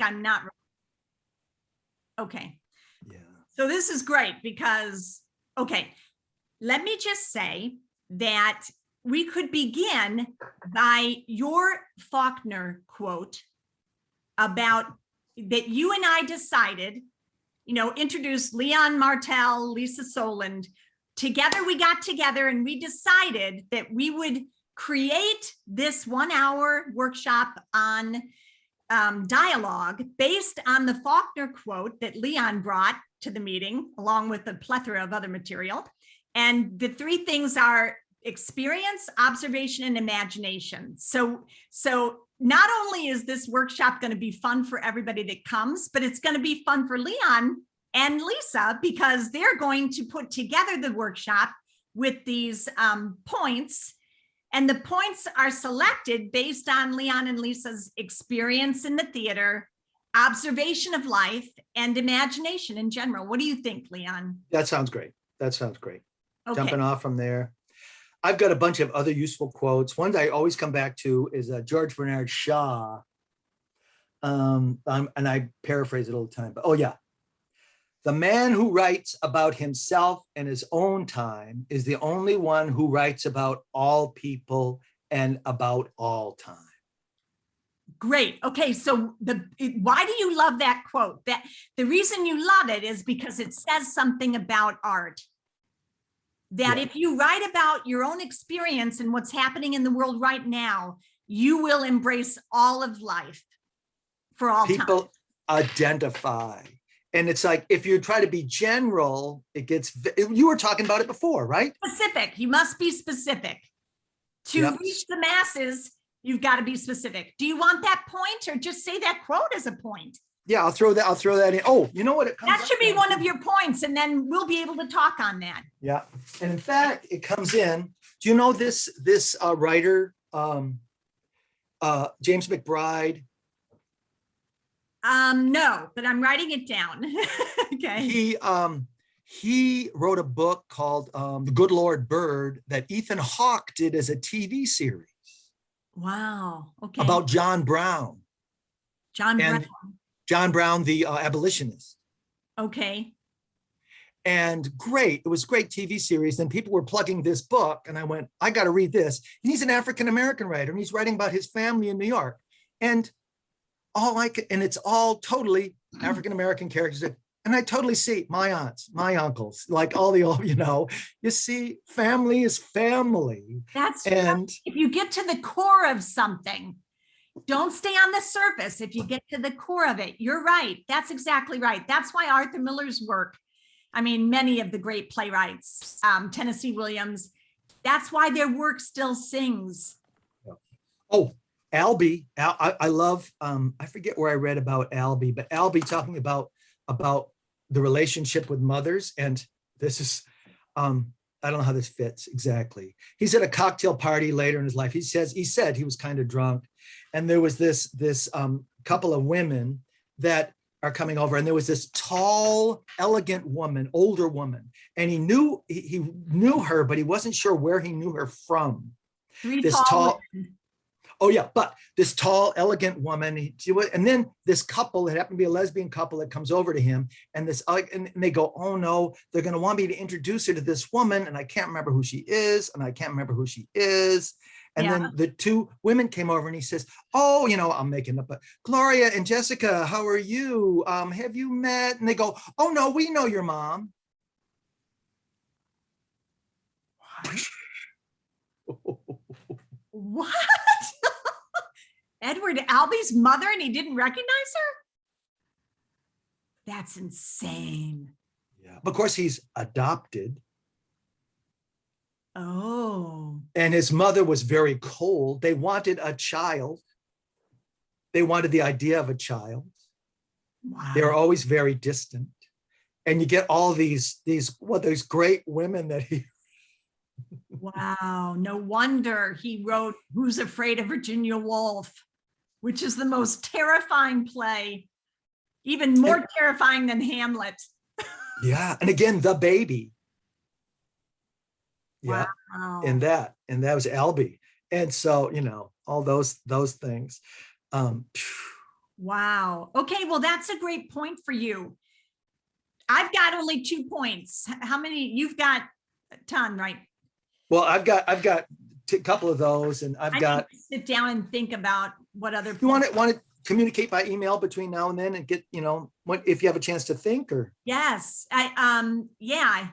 I'm not. Okay. Yeah. So this is great because, okay, let me just say that we could begin by your Faulkner quote about that you and I decided, introduced Leon Martell, Lisa Soland. Together, we got together and we decided that we would create this 1-hour workshop on dialogue based on the Faulkner quote that Leon brought to the meeting, along with a plethora of other material. And the three things are experience, observation, and imagination. So not only is this workshop going to be fun for everybody that comes, but it's going to be fun for Leon and Lisa because they're going to put together the workshop with these points. And the points are selected based on Leon and Lisa's experience in the theater, observation of life, and imagination in general. What do you think, Leon? That sounds great. That sounds great. Okay. Jumping off from there. I've got a bunch of other useful quotes. One that I always come back to is George Bernard Shaw. And I paraphrase it all the time, but oh yeah. The man who writes about himself and his own time is the only one who writes about all people and about all time. Great. Okay, so why do you love that quote? That the reason you love it is because it says something about art. That if you write about your own experience and what's happening in the world right now, you will embrace all of life for all time. People identify. And it's like, if you try to be general, it gets, you were talking about it before, right? Specific. You must be specific. To reach the masses, you've got to be specific. Do you want that point or just say that quote as a point? Yeah, I'll throw that in. Oh, you know what? That should be one of your points, and then we'll be able to talk on that. Yeah. And in fact, it comes in. Do you know this writer, James McBride? No, but I'm writing it down. Okay. He wrote a book called The Good Lord Bird that Ethan Hawke did as a TV series. Wow. Okay. About John Brown. John Brown, the abolitionist. Okay. And great, it was a great TV series. And people were plugging this book, and I went, I got to read this. And he's an African-American writer, and he's writing about his family in New York. And it's all totally African-American characters. And I totally see my aunts, my uncles, like all you see, family is family. That's right. If you get to the core of something, don't stay on the surface. If you get to the core of it, you're right. That's exactly right. That's why Arthur Miller's work, I mean, many of the great playwrights, Tennessee Williams, that's why their work still sings. Oh, Albee, I love, I forget where I read about Albee, but Albee talking about the relationship with mothers. And this is, I don't know how this fits exactly. He's at a cocktail party later in his life. He said he was kind of drunk. And there was this couple of women that are coming over, and there was this tall, elegant woman, older woman. And he knew her, but he wasn't sure where he knew her from. Oh yeah, but this tall, elegant woman, and then this couple, it happened to be a lesbian couple that comes over to him, and they go, oh no, they're gonna want me to introduce her to this woman, and I can't remember who she is, And then the two women came over, and he says, oh, I'm making up, but Gloria and Jessica, how are you? Have you met? And they go, oh no, we know your mom. What? Edward Albee's mother, and he didn't recognize her? That's insane. Yeah, of course he's adopted. Oh. And his mother was very cold. They wanted a child. They wanted the idea of a child. Wow. They were always very distant. And you get all these great women that he. Wow, no wonder he wrote Who's Afraid of Virginia Woolf, which is the most terrifying play, even more terrifying than Hamlet. Yeah, and again, The Baby. Yeah, wow. and that was Albee. And so, all those things. Wow. Okay, well, that's a great point for you. I've got only 2 points. How many? You've got a ton, right? Well, I've got a couple of those, and I've I got. need to sit down and think about what other. You want to communicate by email between now and then and get, what if you have a chance to think or. Yes, yeah.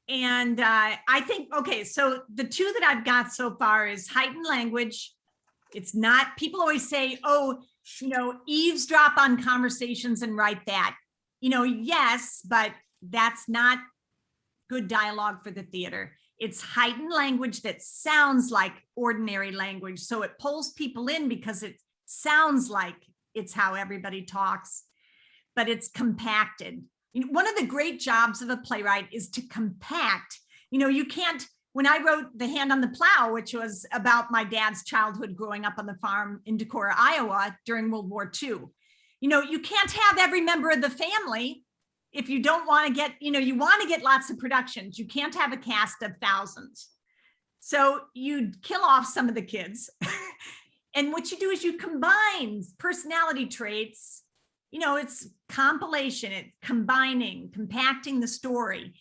And I think, okay, so the 2 that I've got so far is heightened language. It's not, people always say, oh, eavesdrop on conversations and write that. Yes, but that's not good dialogue for the theater. It's heightened language that sounds like ordinary language. So it pulls people in because it sounds like it's how everybody talks, but it's compacted. One of the great jobs of a playwright is to compact. You can't, when I wrote The Hand on the Plow, which was about my dad's childhood growing up on the farm in Decorah, Iowa during World War II, you can't have every member of the family if you don't want to get, you want to get lots of productions. You can't have a cast of thousands. So you kill off some of the kids. And what you do is you combine personality traits. It's compilation, it's combining, compacting the story.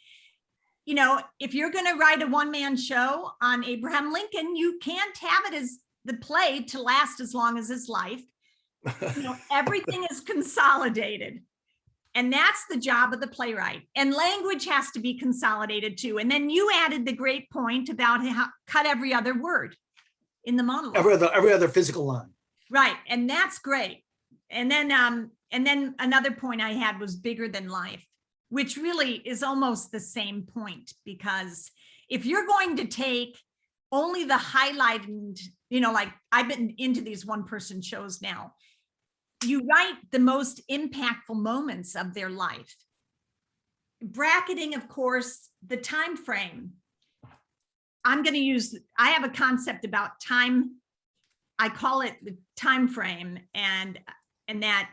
If you're going to write a one-man show on Abraham Lincoln, you can't have it as the play to last as long as his life. Everything is consolidated. And that's the job of the playwright. And language has to be consolidated too. And then you added the great point about how cut every other word in the monologue. Every other physical line. Right. And that's great. And then another point I had was bigger than life, which really is almost the same point, because if you're going to take only the highlighted, like I've been into these one-person shows now, you write the most impactful moments of their life. Bracketing, of course, the time frame. I have a concept about time. I call it the time frame, and that,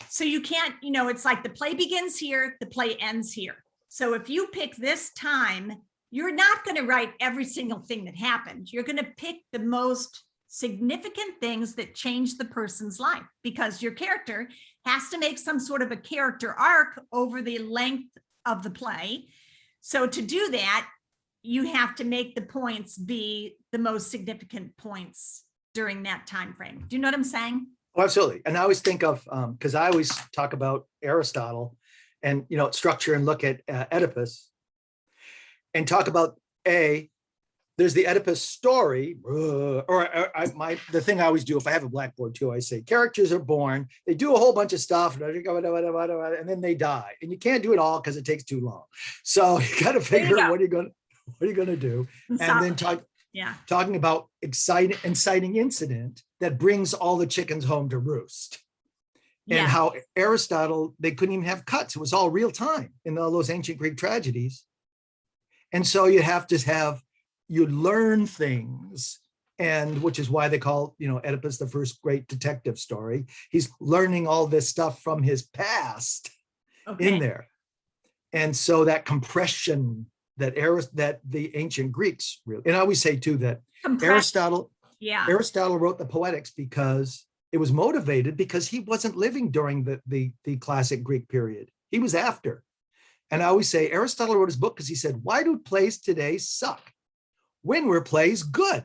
so you can't, it's like the play begins here, the play ends here. So if you pick this time, you're not going to write every single thing that happened. You're going to pick the most significant things that change the person's life, because your character has to make some sort of a character arc over the length of the play. So to do that, you have to make the points be the most significant points during that time frame. Do you know what I'm saying? Oh, absolutely. And I always think of, because I always talk about Aristotle and, structure, and look at Oedipus and talk about there's the Oedipus story, the thing I always do if I have a blackboard too, I say characters are born, they do a whole bunch of stuff, and then they die. And you can't do it all because it takes too long. So you got to figure out what are you going to do, and then talking about inciting incident that brings all the chickens home to roost. And how Aristotle, they couldn't even have cuts. It was all real time in all those ancient Greek tragedies. And so you have to you learn things, and which is why they call, Oedipus the first great detective story. He's learning all this stuff from his past in there. And so that compression that the ancient Greeks really, and I always say too that Aristotle wrote the Poetics because it was motivated because he wasn't living during the classic Greek period. He was after. And I always say Aristotle wrote his book because he said, why do plays today suck? When were plays good?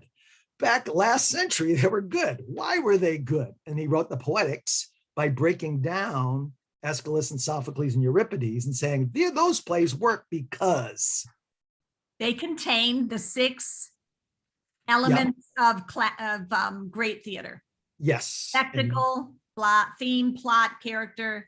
Back last century, they were good. Why were they good? And he wrote the Poetics by breaking down Aeschylus and Sophocles and Euripides and saying, those plays work because they contain the 6 elements of great theater. Yes. Spectacle, plot, theme, plot, character.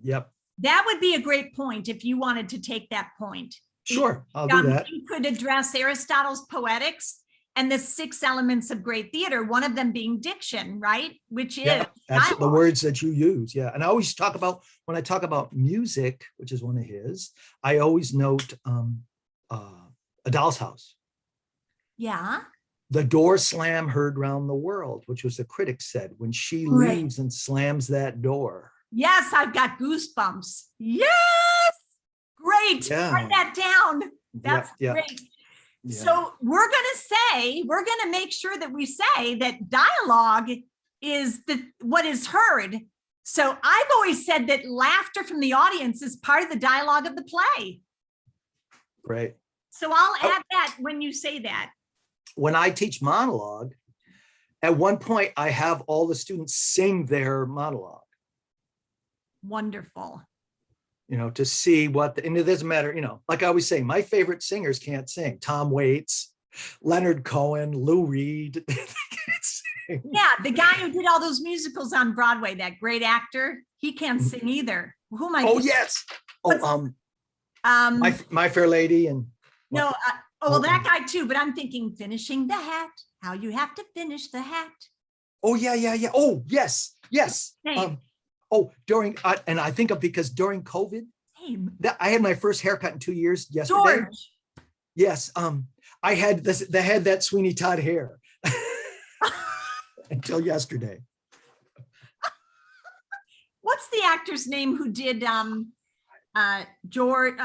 Yep. That would be a great point if you wanted to take that point. Sure, I'll do that. You could address Aristotle's Poetics and the 6 elements of great theater, one of them being diction, right? Which is that's dialogue. the words that you use. Yeah. And I always talk about, when I talk about music, which is one of his, I always note A Doll's House. Yeah. The door slam heard round the world, which was the critic said, when she leaves and slams that door. Yes, I've got goosebumps. Yes. Great. Yeah. Write that down. That's great. Yeah. So we're going to make sure that we say that dialogue is what is heard. So I've always said that laughter from the audience is part of the dialogue of the play. Great. So I'll add that when you say that. When I teach monologue, at one point I have all the students sing their monologue. Wonderful. To see and it doesn't matter, like I always say, my favorite singers can't sing. Tom Waits, Leonard Cohen, Lou Reed. They can't sing. Yeah, the guy who did all those musicals on Broadway, that great actor, he can't sing either. Who am I? Oh, yes. My Fair Lady and no, that guy too. But I'm thinking finishing the hat. How you have to finish the hat. Oh yeah. Oh yes. Hey. During and I think because during COVID, I had my first haircut in 2 years yesterday. George. Yes. I had that Sweeney Todd hair until yesterday. What's the actor's name who did George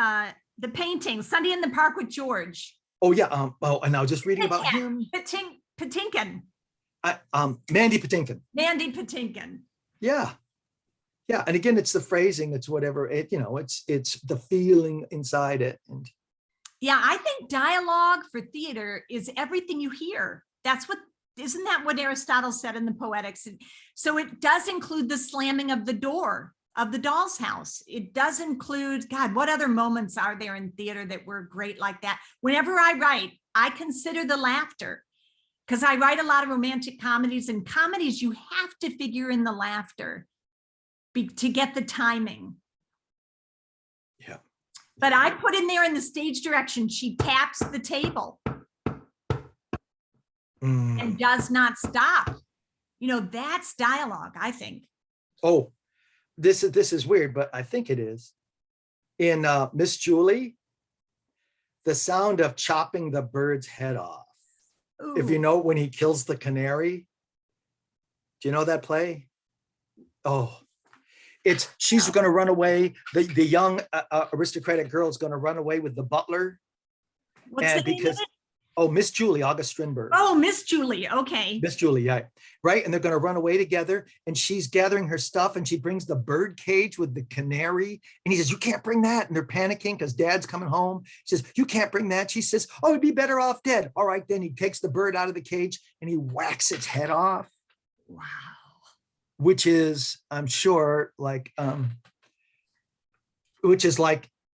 the painting Sunday in the Park with George? Oh yeah. And I was just reading about him. Patinkin. Mandy Patinkin. Mandy Patinkin. Yeah. Yeah. And again, it's the phrasing, it's whatever it's the feeling inside it. And yeah, I think dialogue for theater is everything you hear. Isn't that what Aristotle said in the Poetics? So it does include the slamming of the door of the doll's house. It does include, God, what other moments are there in theater that were great like that? Whenever I write, I consider the laughter, because I write a lot of romantic comedies, and comedies, you have to figure in the laughter to get the timing. Yeah. But I put in there in the stage direction, she taps the table and does not stop. That's dialogue, I think. Oh, this is weird, but I think it is. In Miss Julie, the sound of chopping the bird's head off. Ooh. If you know when he kills the canary. Do you know that play? Oh, she's going to run away. The young aristocratic girl is going to run away with the butler. What's the name of it? Oh, Miss Julie, August Strindberg. Oh, Miss Julie. Okay. Miss Julie, yeah. Right. And they're going to run away together. And she's gathering her stuff and she brings the bird cage with the canary. And he says, you can't bring that. And they're panicking because dad's coming home. She says, you can't bring that. She says, oh, it'd be better off dead. All right. Then he takes the bird out of the cage and he whacks its head off. Wow. Which is, I'm sure,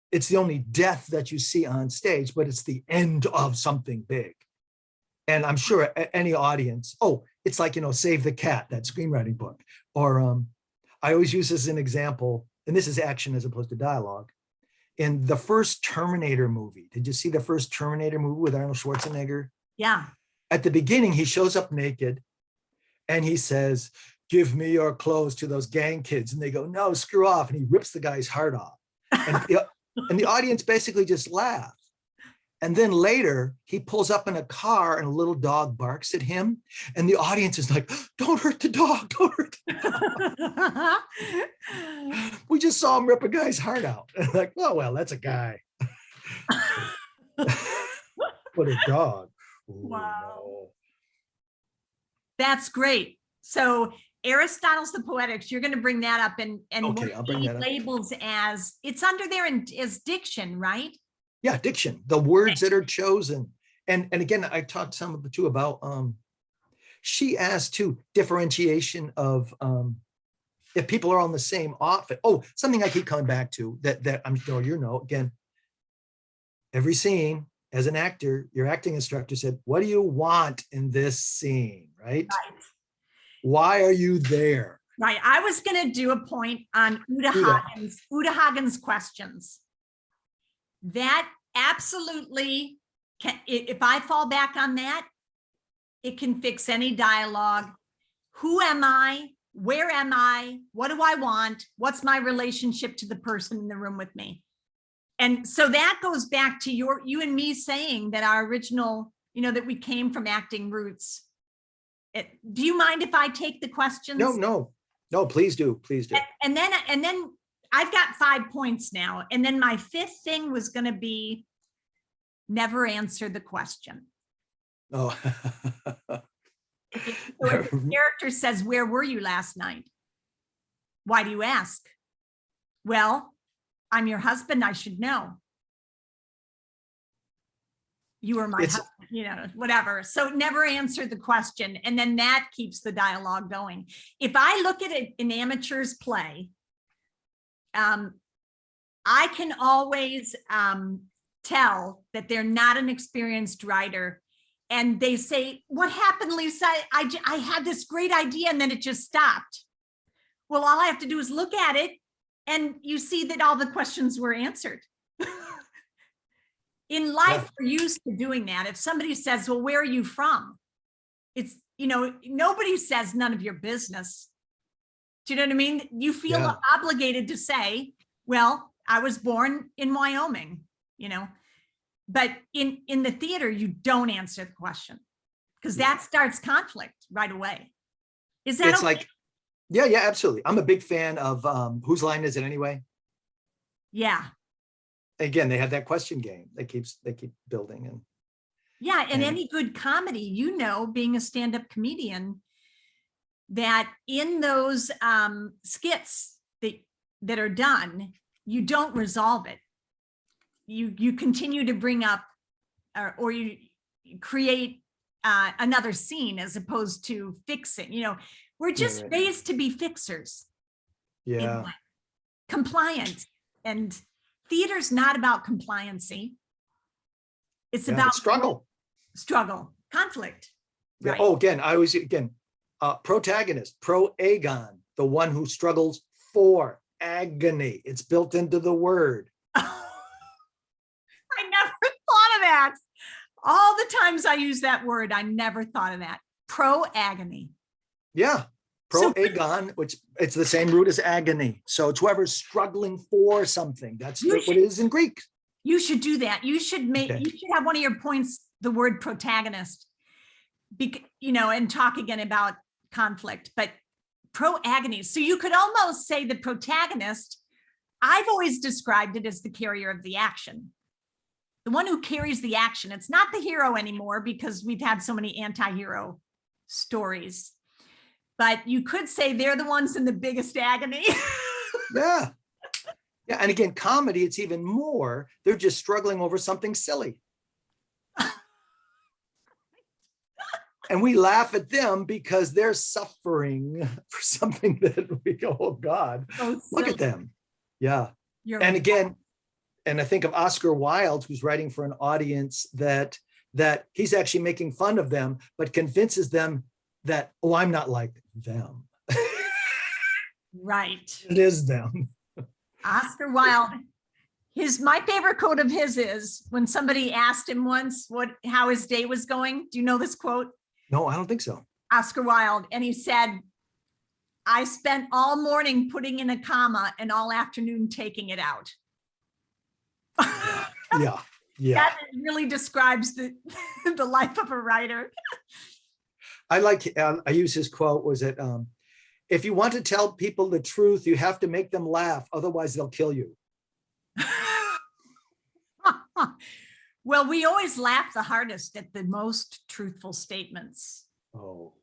it's the only death that you see on stage, but it's the end of something big. And I'm sure any audience, it's like, Save the Cat, that screenwriting book. Or I always use this as an example, and this is action as opposed to dialogue. In the first Terminator movie, did you see the first Terminator movie with Arnold Schwarzenegger? Yeah. At the beginning, he shows up naked and he says, give me your clothes to those gang kids. And they go, no, screw off. And he rips the guy's heart off. And the audience basically just laugh. And then later he pulls up in a car and a little dog barks at him. And the audience is like, don't hurt the dog, don't hurt the dog. We just saw him rip a guy's heart out. And like, oh, well, that's a guy. But a dog. Ooh, wow. No. That's great. So Aristotle's The Poetics, you're going to bring that up, and okay, I'll bring that up. Labels as, it's under there as diction, right? Yeah, diction, the words that are chosen. And again, I talked some of the two about, she asked too, differentiation of if people are on the same outfit. Oh, something I keep coming back to that I'm sure again, every scene as an actor, your acting instructor said, what do you want in this scene, right? Why are you there? Right. I was going to do a point on Uta Hagen's questions. That absolutely can, if I fall back on that, it can fix any dialogue. Who am I? Where am I? What do I want? What's my relationship to the person in the room with me? And so that goes back to you and me saying that our original, that we came from acting roots. Do you mind if I take the questions? No, please do. And then I've got 5 points now. And then my 5th thing was going to be never answer the question. Oh, So if the character says, "Where were you last night?" Why do you ask? Well, I'm your husband, I should know. You were my husband, whatever. So never answer the question. And then that keeps the dialogue going. If I look at an amateur's play, I can always tell that they're not an experienced writer. And they say, "What happened, Lisa? I had this great idea and then it just stopped." Well, all I have to do is look at it and you see that all the questions were answered. In life, we're used to doing that. If somebody says, "Well, where are you from?" It's, nobody says none of your business. Do you know what I mean? You feel obligated to say, "Well, I was born in Wyoming," but in the theater, you don't answer the question because that starts conflict right away. Is that it's okay? like, yeah, absolutely. I'm a big fan of Whose Line Is It Anyway? Yeah. Again, they have that question game they keep building. And any good comedy, being a stand-up comedian, that in those skits that are done, you don't resolve it. You continue to bring up or you create another scene as opposed to fixing. We're just raised to be fixers. Yeah. Compliant. And theater's not about compliancy. It's about struggle, conflict. Yeah. Right. Oh, again, protagonist, proagon, the one who struggles for agony. It's built into the word. I never thought of that. All the times I use that word, I never thought of that. Pro-agony. Yeah. Proagon, which it's the same root as agony. So it's whoever's struggling for something. That's what it is in Greek. You should do that. You should you should have one of your points, the word protagonist, and talk again about conflict, but pro-agony. So you could almost say the protagonist, I've always described it as the carrier of the action. The one who carries the action. It's not the hero anymore because we've had so many anti-hero stories. But you could say they're the ones in the biggest agony. Yeah. And again, comedy, it's even more. They're just struggling over something silly. And we laugh at them because they're suffering for something that we go, "Oh God, look at them." Yeah. Again, and I think of Oscar Wilde, who's writing for an audience that he's actually making fun of them, but convinces them that, "Oh, I'm not like them." Right. It is them. Oscar Wilde. My favorite quote of his is when somebody asked him once how his day was going. Do you know this quote? No, I don't think so. Oscar Wilde. And he said, "I spent all morning putting in a comma and all afternoon taking it out." Yeah. That really describes the life of a writer. I use his quote, was it, "If you want to tell people the truth, you have to make them laugh. Otherwise they'll kill you." Well, we always laugh the hardest at the most truthful statements. Oh.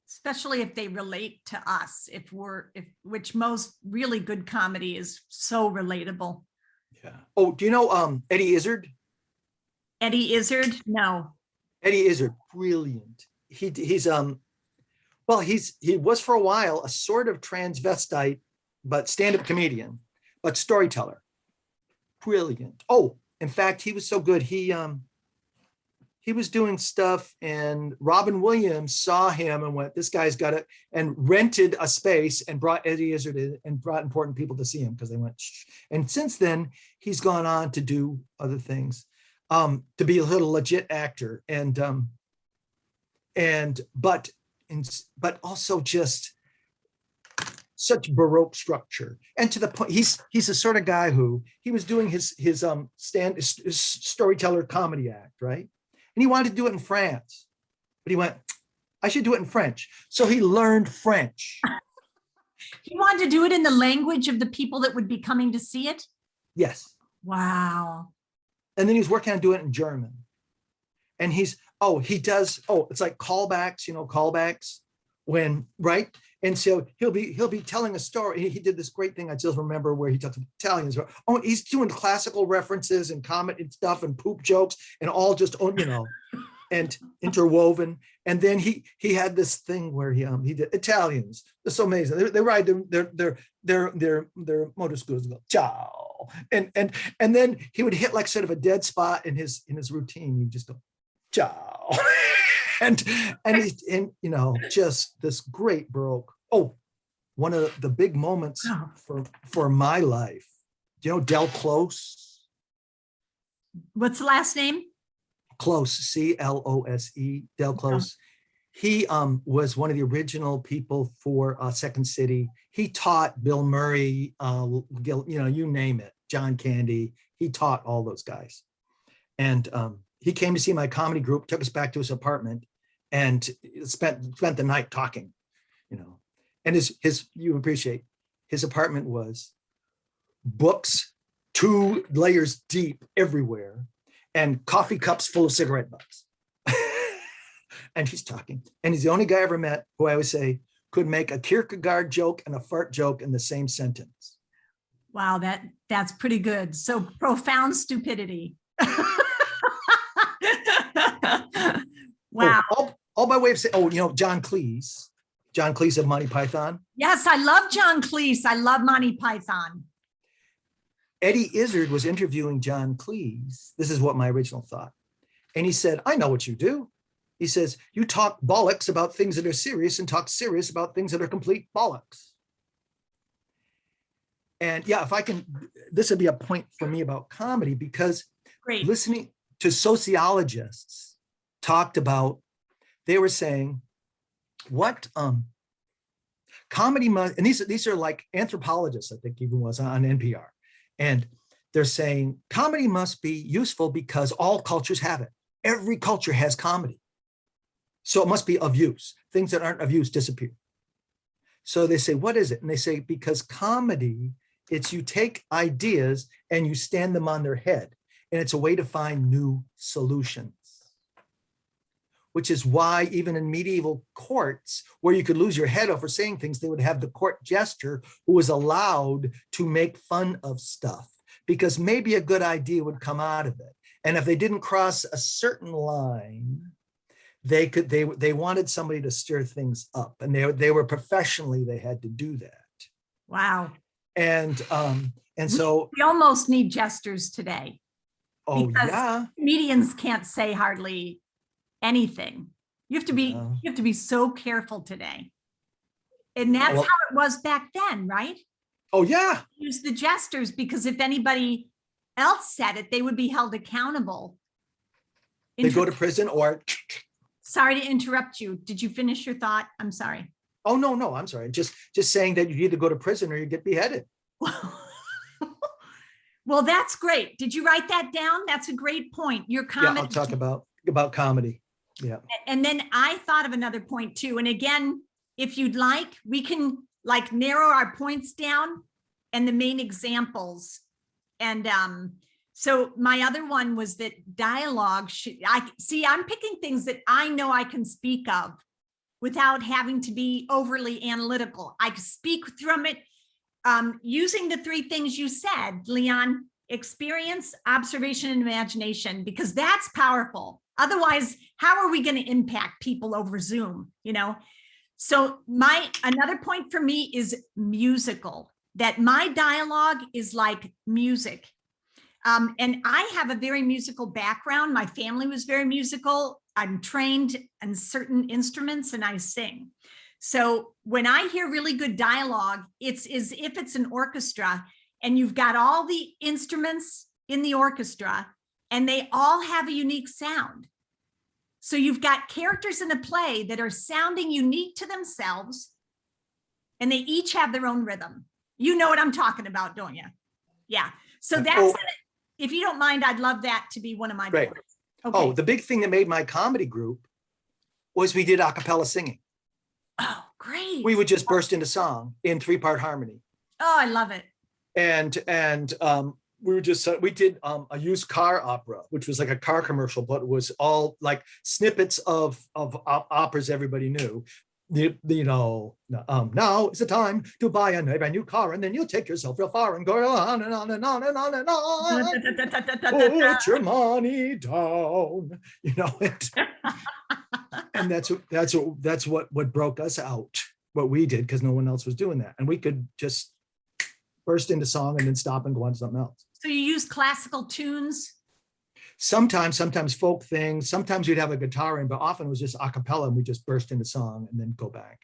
Especially if they relate to us, which most really good comedy is so relatable. Yeah. Oh, do you know Eddie Izzard? Eddie Izzard? No. Eddie Izzard, brilliant. He was for a while a sort of transvestite, but stand-up comedian, but storyteller. Brilliant. Oh, in fact, he was so good. He was doing stuff, and Robin Williams saw him and went, "This guy's got it," and rented a space and brought Eddie Izzard in and brought important people to see him because they went, "Shh." And since then, he's gone on to do other things, to be a little legit actor, but also just such Baroque structure, and to the point, he's the sort of guy who he was doing his storyteller comedy act, right? And he wanted to do it in France, but he went, "I should do it in French." So he learned French. He wanted to do it in the language of the people that would be coming to see it? Yes. Wow. And then he was working on doing it in German. And Oh, he does. Oh, it's like callbacks, callbacks when, right? And so he'll be telling a story. He did this great thing. I still remember where he talked to Italians. Oh, he's doing classical references and comment and stuff and poop jokes and all just, and interwoven. And then he had this thing where he did Italians. It's so amazing. They ride their motor scooters and go, ciao. And then he would hit like sort of a dead spot in his routine. He'd just go, ciao. and just this great Baroque. Oh, one of the big moments for my life. Do you know Del Close? What's the last name? Close, C-L-O-S-E, Del Close. He was one of the original people for Second City. He taught Bill Murray, you name it, John Candy. He taught all those guys. And he came to see my comedy group, took us back to his apartment, and spent the night talking, And you appreciate, his apartment was books 2 layers deep everywhere, and coffee cups full of cigarette butts. And he's talking. And he's the only guy I ever met who I always say could make a Kierkegaard joke and a fart joke in the same sentence. Wow, that's pretty good. So profound stupidity. Wow. All by way of saying, John Cleese. John Cleese of Monty Python. Yes, I love John Cleese. I love Monty Python. Eddie Izzard was interviewing John Cleese. This is what my original thought. And he said, I know what you do. He says, you talk bollocks about things that are serious and talk serious about things that are complete bollocks. And yeah, if I can, this would be a point for me about comedy, because listening to sociologists talked about, they were saying, what comedy must, and these are like anthropologists, I think even was on NPR. And they're saying comedy must be useful because all cultures have it. Every culture has comedy. So it must be of use. Things that aren't of use disappear. So they say, what is it? And they say, because comedy, it's you take ideas and you stand them on their head. And it's a way to find new solutions. Which is why even in medieval courts, where you could lose your head over saying things, they would have the court jester who was allowed to make fun of stuff, because maybe a good idea would come out of it. And if they didn't cross a certain line, they wanted somebody to stir things up, and they were professionally, they had to do that. Wow. And so we almost need jesters today. Oh yeah. Comedians can't say hardly anything. You have to be so careful today. And that's how it was back then, right? Oh yeah. Use the jesters, because if anybody else said it, they would be held accountable. They go to prison or. Sorry to interrupt you. Did you finish your thought? I'm sorry. Oh, no, I'm sorry. Just saying that you either go to prison or you get beheaded. Well, that's great. Did you write that down? That's a great point. Your comment. Yeah, I'll talk about comedy. Yeah. And then I thought of another point too. And again, if you'd like, we can like narrow our points down and the main examples. And so my other one was that dialogue I'm picking things that I know I can speak of without having to be overly analytical. I can speak from it using the 3 things you said, Leon: experience, observation, and imagination, because that's powerful. Otherwise, how are we going to impact people over Zoom? So another point for me is musical, that my dialogue is like music. And I have a very musical background. My family was very musical. I'm trained in certain instruments and I sing. So when I hear really good dialogue, it's as if it's an orchestra and you've got all the instruments in the orchestra and they all have a unique sound. So you've got characters in the play that are sounding unique to themselves and they each have their own rhythm. You know what I'm talking about, don't you? Yeah. So that's if you don't mind, I'd love that to be one of my points. Okay. Oh, the big thing that made my comedy group was we did acapella singing. Oh, great. We would just burst into song in 3-part harmony. Oh, I love it. And we did a used car opera, which was like a car commercial, but it was all like snippets of operas everybody knew. Now is the time to buy a new car, and then you'll take yourself real far, and go on and on and on and on and on. Put your money down, and that's what broke us out. What we did, because no one else was doing that, and we could just burst into song and then stop and go on to something else. So you use classical tunes? Sometimes folk things. Sometimes you'd have a guitar in, but often it was just a cappella, and we just burst into song and then go back.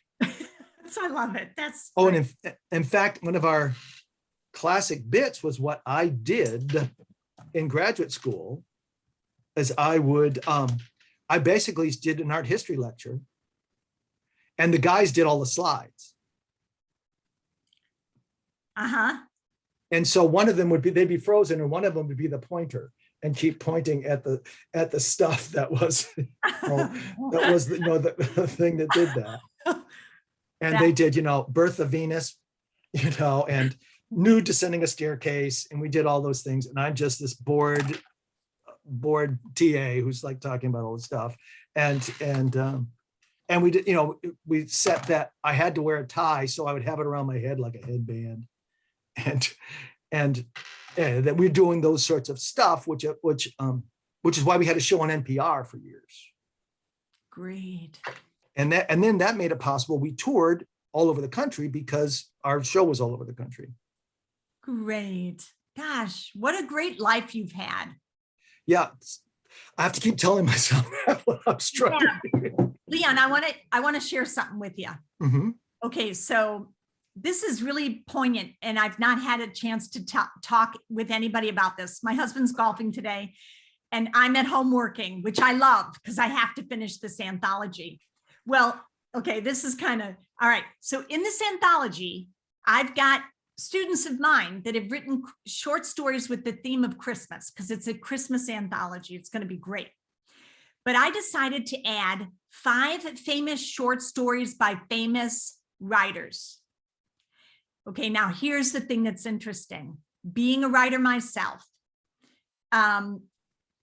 So I love it. That's great. And in fact, one of our classic bits was what I did in graduate school, as I basically did an art history lecture, and the guys did all the slides. Uh-huh. And so one of them they'd be frozen, and one of them would be the pointer and keep pointing at the stuff that was the thing that did that. And they did, Birth of Venus, and Nude Descending a Staircase, and we did all those things. And I'm just this bored TA who's like talking about all this stuff. And we did, we set that I had to wear a tie, so I would have it around my head like a headband. And that we're doing those sorts of stuff, which is why we had a show on NPR for years. Great. And then that made it possible. We toured all over the country because our show was all over the country. Great. Gosh, what a great life you've had. Yeah. I have to keep telling myself that when I'm struggling. Yeah. Leon, I want to share something with you. Mm-hmm. Okay, so this is really poignant, and I've not had a chance to talk with anybody about this. My husband's golfing today, and I'm at home working, which I love because I have to finish this anthology. Well, okay, this is kind of, all right. So in this anthology, I've got students of mine that have written short stories with the theme of Christmas, because it's a Christmas anthology. It's going to be great. But I decided to add 5 famous short stories by famous writers. Okay, now here's the thing that's interesting. Being a writer myself. All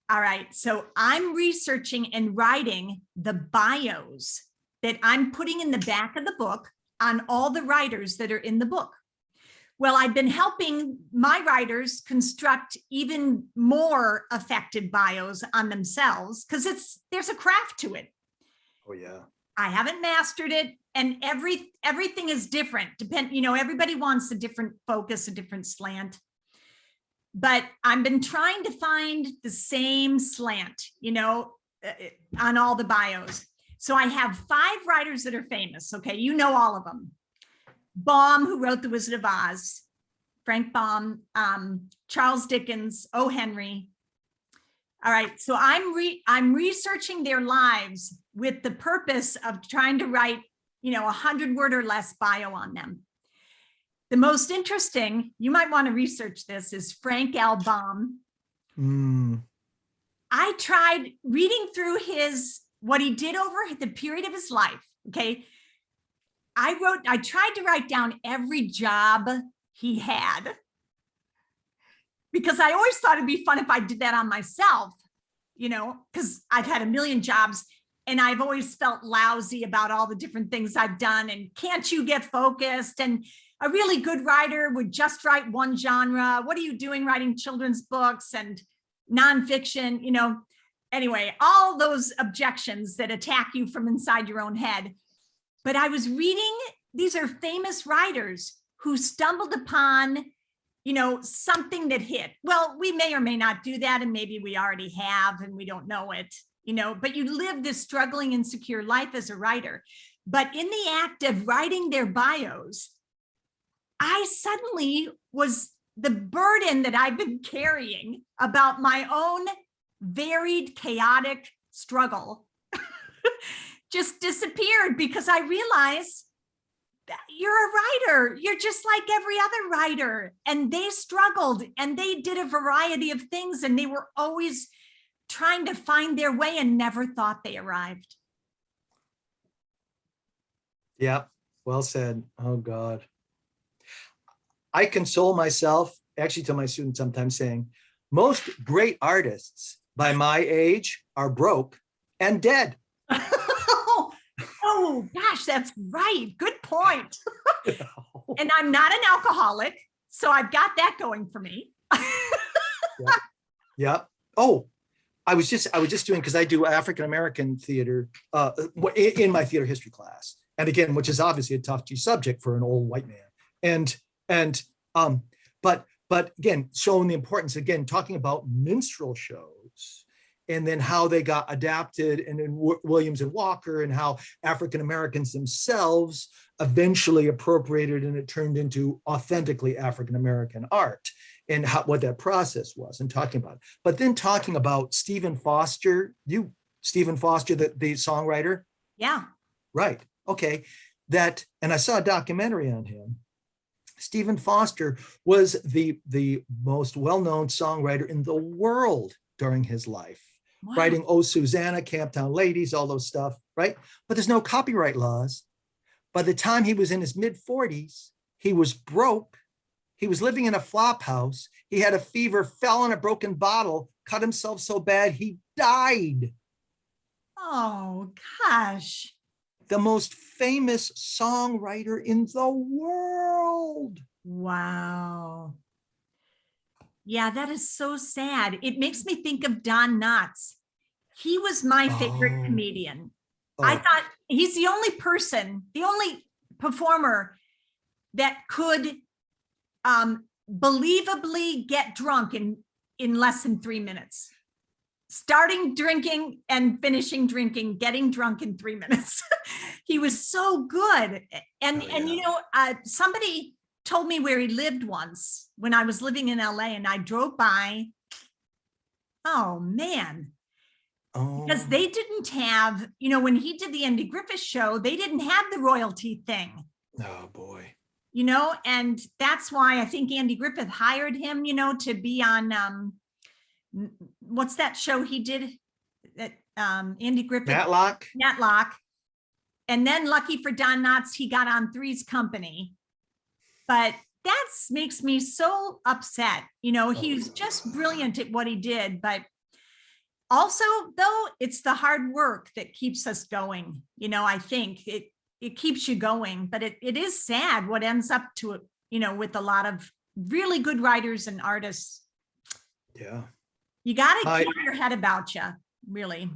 right, so I'm researching and writing the bios that I'm putting in the back of the book on all the writers that are in the book. Well, I've been helping my writers construct even more effective bios on themselves, because there's a craft to it. Oh yeah. I haven't mastered it, and everything is different. Everybody wants a different focus, a different slant. But I've been trying to find the same slant, on all the bios. So I have 5 writers that are famous. Okay, you know all of them. Baum, who wrote The Wizard of Oz, Frank Baum, Charles Dickens, O. Henry. All right, so I'm researching their lives with the purpose of trying to write, 100-word or less bio on them. The most interesting, you might want to research this, is Frank L. Baum. I tried reading through what he did over the period of his life. Okay, I tried to write down every job he had, because I always thought it'd be fun if I did that on myself, because I've had a million jobs and I've always felt lousy about all the different things I've done. And can't you get focused? And a really good writer would just write one genre. What are you doing writing children's books and nonfiction? Anyway, all those objections that attack you from inside your own head. But I was reading, these are famous writers who stumbled upon, something that hit. Well, we may or may not do that, and maybe we already have, and we don't know it, but you live this struggling, insecure life as a writer. But in the act of writing their bios, I suddenly was the burden that I've been carrying about my own varied, chaotic struggle just disappeared, because I realized that you're a writer. You're just like every other writer, and they struggled and they did a variety of things, and they were always trying to find their way and never thought they arrived. Yeah, well said. Oh God. I console myself actually tell my students sometimes saying, most great artists by my age are broke and dead. Oh gosh, that's right. Good point. And I'm not an alcoholic, so I've got that going for me. Yeah. Oh, I was just doing, because I do African American theater in my theater history class, and again, which is obviously a touchy subject for an old white man, but again, showing the importance, again, talking about minstrel shows, and then how they got adapted, and in Williams and Walker, and how African Americans themselves eventually appropriated, and it turned into authentically African American art, and what that process was, and talking about it. But then talking about Stephen Foster, the songwriter. Yeah. Right. Okay. And I saw a documentary on him. Stephen Foster was the most well-known songwriter in the world during his life. Wow. Writing Oh Susanna, Camptown Ladies, all those stuff, right? But there's no copyright laws. By the time he was in his mid-40s, he was broke. He was living in a flop house. He had a fever, fell on a broken bottle, cut himself so bad he died. Oh, gosh. The most famous songwriter in the world. Wow. Yeah, that is so sad. It makes me think of Don Knotts. He was my favorite comedian. I thought he's the only performer that could believably get drunk in less than 3 minutes. Starting drinking and finishing drinking, getting drunk in 3 minutes. He was so good. And somebody told me where he lived once when I was living in LA, and I drove by. Oh man. Because they didn't have, when he did the Andy Griffith show, they didn't have the royalty thing. Oh boy. And that's why I think Andy Griffith hired him, to be on, what's that show he did that Andy Griffith? Matlock. And then lucky for Don Knotts, he got on Three's Company. But that makes me so upset. He's just brilliant at what he did. But also, though, it's the hard work that keeps us going. I think it keeps you going. But it is sad what ends up to it, with a lot of really good writers and artists. Yeah. You got to keep your head about you, really.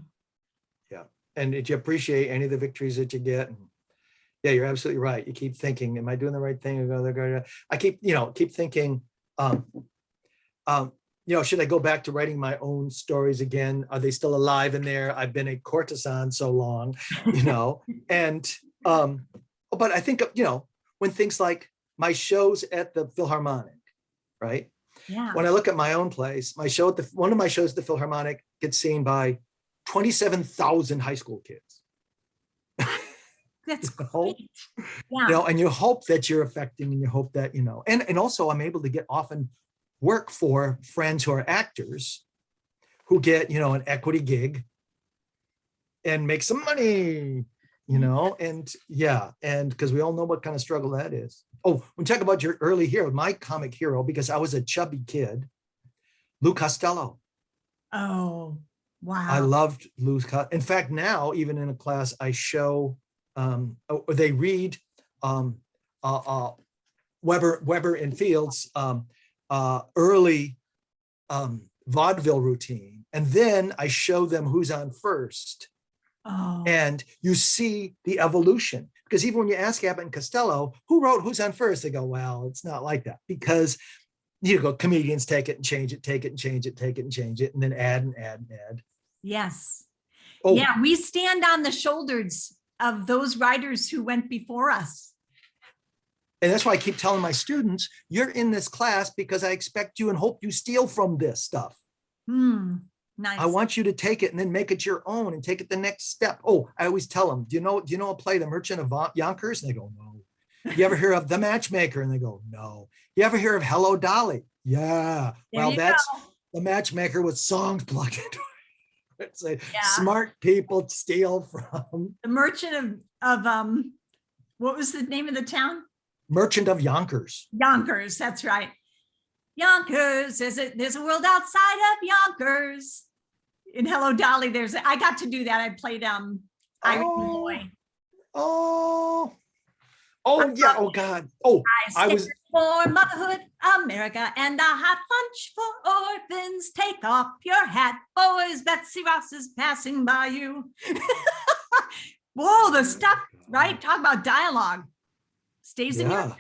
Yeah. And did you appreciate any of the victories that you get? And yeah, you're absolutely right. You keep thinking, am I doing the right thing? I keep thinking, should I go back to writing my own stories again? Are they still alive in there? I've been a courtesan so long, and, but I think, when things like my shows at the Philharmonic, right? Yeah. When I look at my own place, one of my shows at the Philharmonic gets seen by 27,000 high school kids. That's great. Yeah. And you hope that you're affecting, and you hope that, and also I'm able to get often work for friends who are actors who get, an equity gig and make some money, and yeah. And because we all know what kind of struggle that is. Oh, when you talk about your early hero, my comic hero, because I was a chubby kid, Lou Costello. Oh, wow. I loved Lou. In fact, now, even in a class, I show, they read Weber and Field's early vaudeville routine. And then I show them Who's on First. Oh. And you see the evolution. Because even when you ask Abbott and Costello, who wrote Who's on First? They go, well, it's not like that. Because comedians take it and change it, take it and change it, take it and change it, and then add and add and add. Yes. Oh. Yeah, we stand on the shoulders of those writers who went before us. And that's why I keep telling my students, you're in this class because I expect you and hope you steal from this stuff. Nice. I want you to take it and then make it your own and take it the next step. Oh, I always tell them, do you know a play, The Merchant of Yonkers? And they go, no. You ever hear of The Matchmaker? And they go, no. You ever hear of Hello, Dolly? Yeah. Well, that's The Matchmaker with songs plugged into it. It's like smart people steal from. The Merchant of what was the name of the town? Merchant of Yonkers. Yonkers, that's right. Yonkers, there's a world outside of Yonkers. In Hello Dolly, I got to do that. I played Irish Boy. Yeah. Oh God. Oh, I was for motherhood, America, and a hot punch for orphans. Take off your hat, boys. Betsy Ross is passing by you. Whoa, the stuff, right? Talk about dialogue. Stays in your head.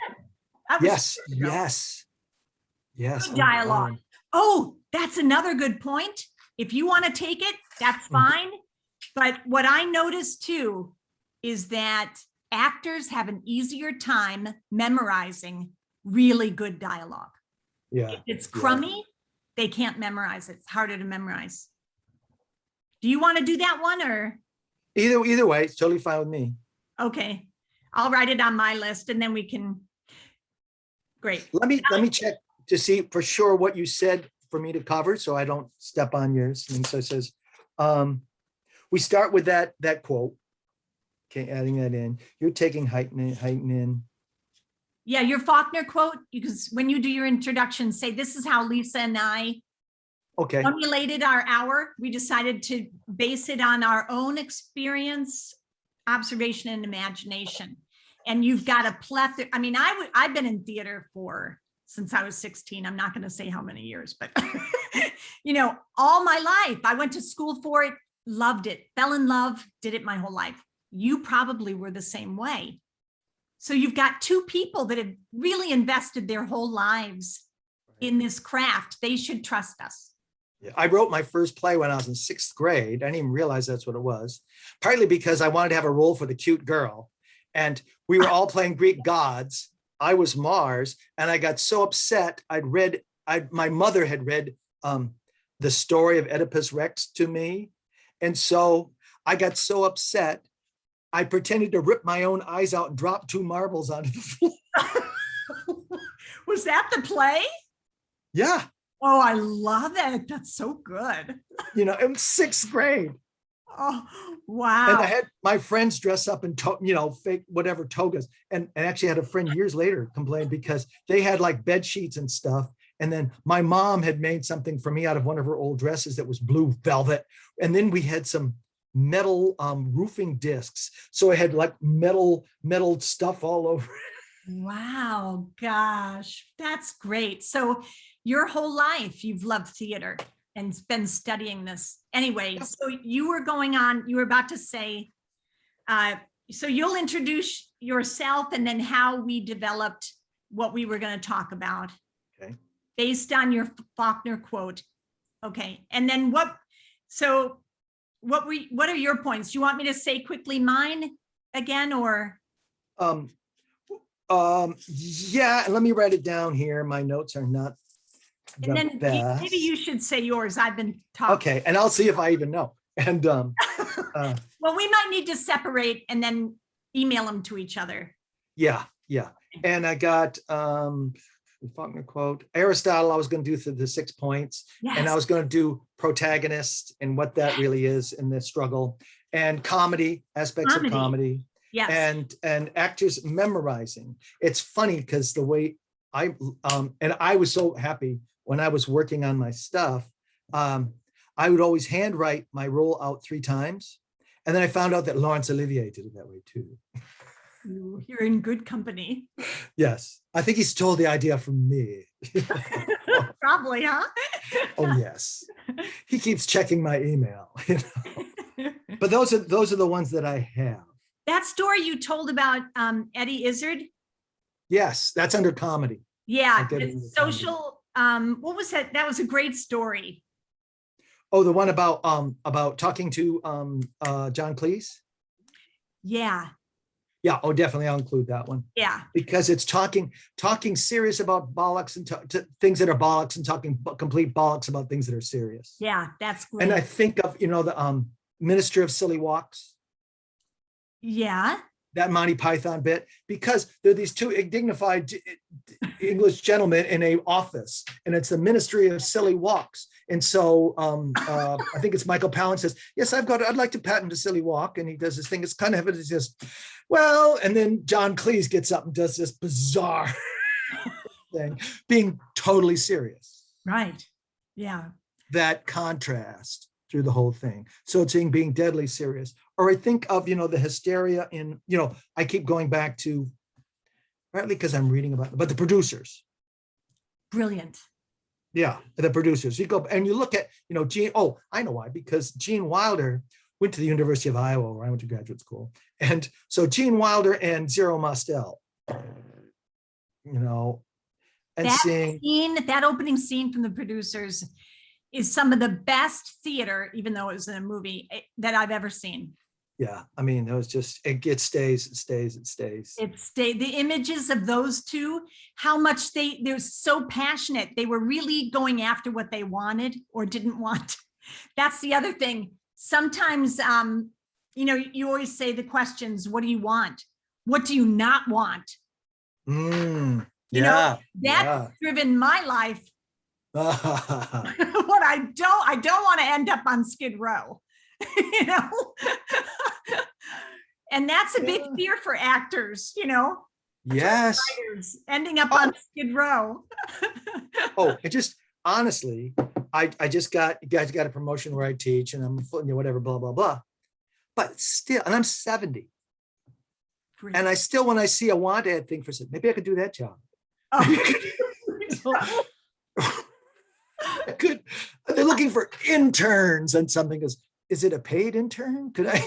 Yes. Good dialogue. Oh, that's another good point. If you want to take it, that's fine. But what I noticed too is that actors have an easier time memorizing really good dialogue. Yeah. If it's crummy, they can't memorize it. It's harder to memorize. Do you want to do that one or? Either way, it's totally fine with me. Okay. I'll write it on my list and then we can. Great. Let me check to see for sure what you said for me to cover so I don't step on yours. And so it says, we start with that quote. Okay, adding that in. You're taking heighten in. Yeah, your Faulkner quote, because when you do your introduction, say this is how Lisa and I formulated our hour. We decided to base it on our own experience, observation, and imagination. And you've got a plethora. I mean, I've been in theater since I was 16. I'm not going to say how many years, but all my life. I went to school for it, loved it, fell in love, did it my whole life. You probably were the same way. So you've got two people that have really invested their whole lives in this craft. They should trust us. Yeah, I wrote my first play when I was in 6th grade. I didn't even realize that's what it was. Partly because I wanted to have a role for the cute girl. And we were all playing Greek gods. I was Mars. And I got so upset. My mother had read the story of Oedipus Rex to me. And so I got so upset. I pretended to rip my own eyes out and drop 2 marbles onto the floor. Was that the play? Yeah. Oh, I love it. That's so good. In 6th grade. Oh, wow. And I had my friends dress up in, fake whatever togas. And actually had a friend years later complain because they had like bed sheets and stuff. And then my mom had made something for me out of one of her old dresses that was blue velvet. And then we had some metal roofing discs. So I had like metal stuff all over. Wow, gosh, that's great. So your whole life you've loved theater and been studying this. Anyway, so you were about to say, so you'll introduce yourself and then how we developed what we were going to talk about. Okay. Based on your Faulkner quote. Okay. And then what are your points? Do you want me to say quickly mine again or? Yeah, let me write it down here. My notes are not and then best. Maybe you should say yours. I've been talking. Okay, and I'll see if I even know. And well, we might need to separate and then email them to each other. Yeah. And I got Faulkner quote. Aristotle, I was going to do through the 6 points. Yes. And I was going to do protagonist and what that really is in the struggle, and comedy, aspects of comedy. Yes. And actors memorizing. It's funny because the way I was so happy when I was working on my stuff. I would always handwrite my role out 3 times. And then I found out that Laurence Olivier did it that way too. You're in good company. Yes. I think he stole the idea from me. Probably, huh? Oh, yes. He keeps checking my email. But those are the ones that I have. That story you told about Eddie Izzard? Yes, that's under comedy. Yeah, it's social. What was that? That was a great story. Oh, the one about talking to John Cleese? Yeah. Yeah, oh, definitely I'll include that one. Yeah. Because it's talking serious about bollocks and things that are bollocks and talking complete bollocks about things that are serious. Yeah, that's great. And I think of, the Minister of Silly Walks. Yeah. That Monty Python bit, because there are these 2 dignified English gentlemen in a office, and it's the Ministry of Silly Walks. And so I think it's Michael Palin says, yes, I'd like to patent a silly walk. And he does this thing. It's kind of, it's just, well, and then John Cleese gets up and does this bizarre thing, being totally serious. Right. Yeah. That contrast through the whole thing. So it's being deadly serious. Or I think of, the hysteria in, I keep going back to, partly because I'm reading about, but the producers. Brilliant. Yeah, the producers. You go and you look at, Gene. Oh, I know why. Because Gene Wilder went to the University of Iowa, where I went to graduate school. And so Gene Wilder and Zero Mostel, and That seeing scene, that opening scene from the producers is some of the best theater, even though it was in a movie, that I've ever seen. yeah, I mean, it was just, it stays. The images of those two, how much they're so passionate. They were really going after what they wanted or didn't want. That's the other thing. Sometimes, you always say the questions, what do you want? What do you not want? That's driven my life. What I don't want to end up on Skid Row, and that's a big fear for actors, Yes. writers ending up on Skid Row. It just, honestly, I just got a promotion where I teach, and I'm whatever, blah, blah, blah. But still, and I'm 70. Great. And I still, when I see a want ad thing for, maybe I could do that job. Oh. They're looking for interns and something. Goes, is it a paid intern? Could I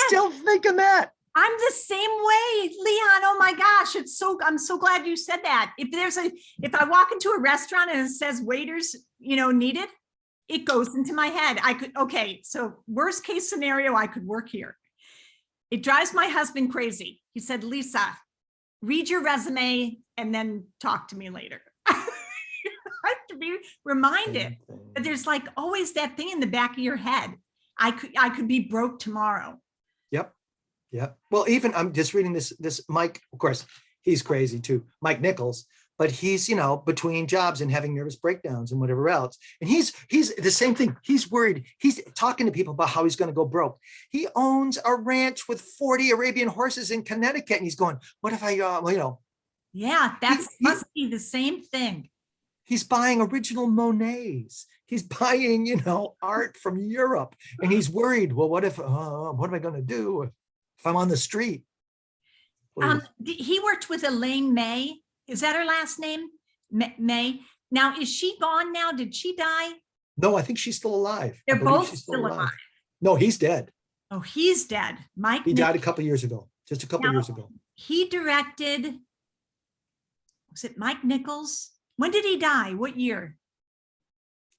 still thinking that? I'm the same way, Leon. Oh my gosh. I'm so glad you said that. If I walk into a restaurant and it says waiters, needed, it goes into my head. So worst case scenario, I could work here. It drives my husband crazy. He said, Lisa, read your resume and then talk to me later. I have to be reminded that there's always that thing in the back of your head. I could be broke tomorrow. Yep. Well, even I'm just reading this Mike, of course, he's crazy too, Mike Nichols, but he's, between jobs and having nervous breakdowns and whatever else. And he's the same thing. He's worried. He's talking to people about how he's going to go broke. He owns a ranch with 40 Arabian horses in Connecticut. And he's going, what if I, Yeah, must be the same thing. He's buying original Monets. He's buying, art from Europe, and he's worried. Well, what am I going to do if I'm on the street? He worked with Elaine May. Is that her last name? May. Now, is she gone now? Did she die? No, I think she's still alive. They're both still alive. No, he's dead. Oh, he's dead. He died a couple years ago. Just a couple years ago. He directed. Was it Mike Nichols? When did he die? What year?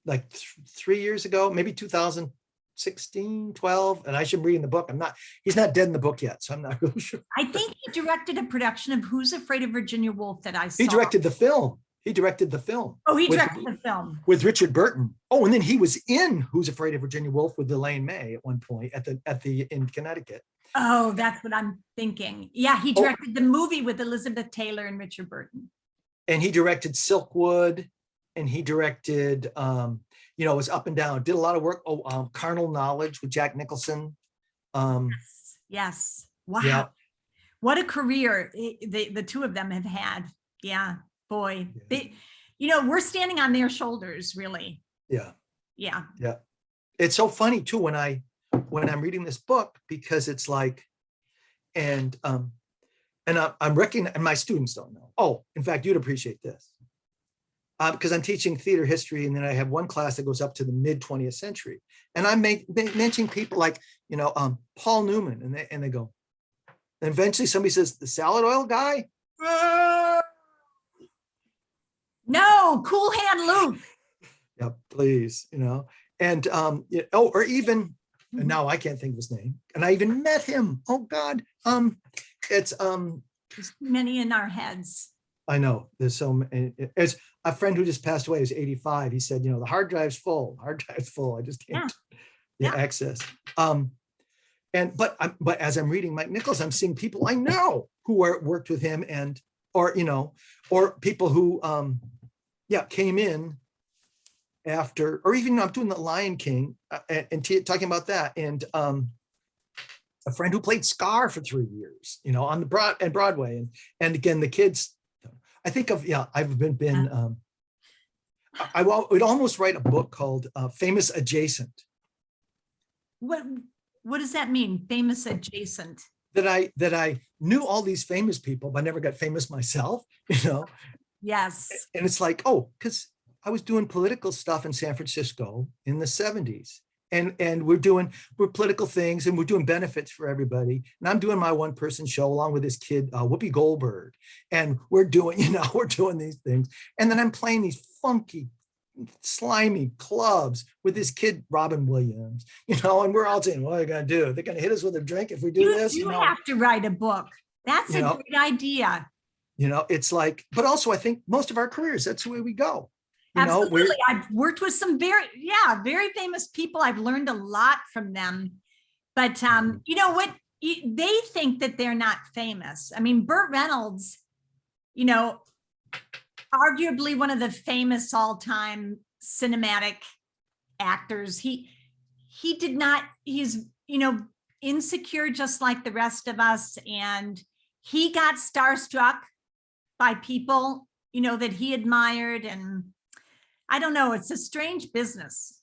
Like 3 years ago, maybe 2016, 12. And I should be reading the book. He's not dead in the book yet, so I'm not really sure. I think he directed a production of Who's Afraid of Virginia Woolf that I saw. He directed the film. Oh, he directed the film. With Richard Burton. Oh, and then he was in Who's Afraid of Virginia Woolf with Elaine May at one point in Connecticut. Oh, that's what I'm thinking. Yeah, he directed the movie with Elizabeth Taylor and Richard Burton. And he directed Silkwood, and he directed, it was Up and Down, did a lot of work. Carnal Knowledge with Jack Nicholson. Yes. Wow. Yeah. What a career the two of them have had. Yeah, boy. Yeah. We're standing on their shoulders, really. Yeah. Yeah. Yeah. It's so funny too, when I'm reading this book, because it's like, and I'm recognizing, and my students don't know. Oh, in fact, you'd appreciate this. Because I'm teaching theater history, and then I have one class that goes up to the mid 20th century. And I'm mentioning people like, Paul Newman, and they go, and eventually somebody says, the salad oil guy? No, Cool Hand Luke. Yeah, please, and, or even, and now I can't think of his name. And I even met him. Oh God. It's There's many in our heads. I know there's so many. It's a friend who just passed away. He's 85. He said, the hard drive's full. I just can't access. But as I'm reading Mike Nichols, I'm seeing people I know who worked with him, or people who came in after, or even I'm doing the Lion King and talking about that, and a friend who played Scar for 3 years, on the Broadway, and again the kids. I think of, yeah, I've been I would almost write a book called Famous Adjacent. What does that mean? Famous adjacent. That I knew all these famous people, but I never got famous myself, Yes. And it's like, oh, because I was doing political stuff in San Francisco in the 70s. And we're political things and we're doing benefits for everybody. And I'm doing my one-person show along with this kid, Whoopi Goldberg. And we're doing these things. And then I'm playing these funky, slimy clubs with this kid, Robin Williams, and we're all saying, what are they going to do? They're going to hit us with a drink if we do this? You have to write a book. That's a great idea. It's like, but also I think most of our careers, that's the way we go. Absolutely. I've worked with some very famous people. I've learned a lot from them. But you know what? They think that they're not famous. I mean, Burt Reynolds, arguably one of the famous all-time cinematic actors. He's insecure just like the rest of us. And he got starstruck by people, that he admired. And I don't know, it's a strange business.